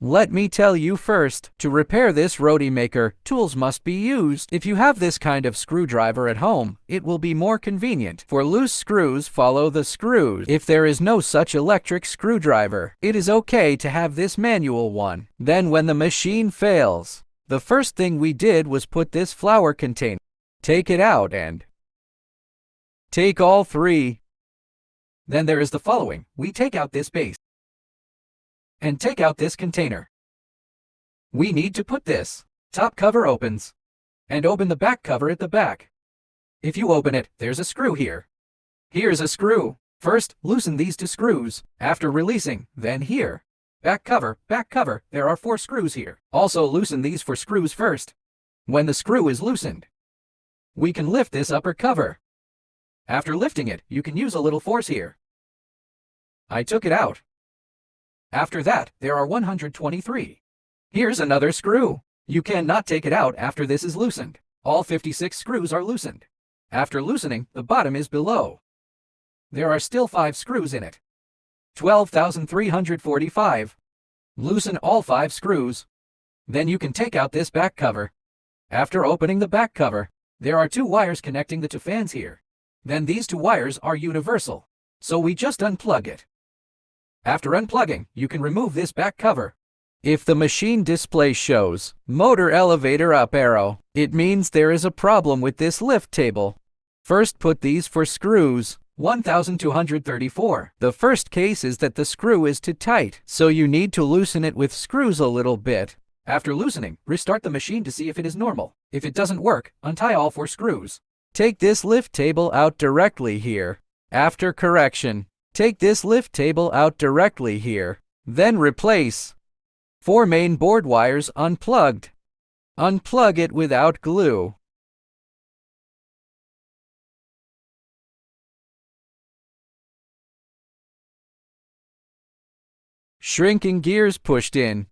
Let me tell you first, to repair this Rotimakker, tools must be used. If you have this kind of screwdriver at home, it will be more convenient. For loose screws, follow the screws. If there is no such electric screwdriver, it is okay to have this manual one. Then when the machine fails, the first thing we did was put this flour container. Take it out and take all three. Then there is the following. We take out this base and take out this container. We need to put this top cover opens and open the back cover at the back. If you open it, there's a screw here. Here's a screw. First, loosen these two screws. After releasing, then here. Back cover, there are 4 screws here. Also loosen these 4 screws first. When the screw is loosened, we can lift this upper cover. After lifting it, you can use a little force here. I took it out. After that, there are 123. Here's another screw. You cannot take it out after this is loosened. All 56 screws are loosened. After loosening, the bottom is below. There are still 5 screws in it. 12,345. Loosen all 5 screws. Then you can take out this back cover. After opening the back cover, there are 2 wires connecting the 2 fans here. Then these 2 wires are universal, so we just unplug it. After unplugging, you can remove this back cover. If the machine display shows motor elevator up arrow, it means there is a problem with this lift table. First put these 4 screws, 1,234. The first case is that the screw is too tight, so you need to loosen it with screws a little bit. After loosening, restart the machine to see if it is normal. If it doesn't work, untie all 4 screws. Take this lift table out directly here. After correction, take this lift table out directly here. Then replace 4 main board wires unplugged. Unplug it without glue. Shrinking gears pushed in.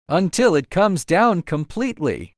Until it comes down completely.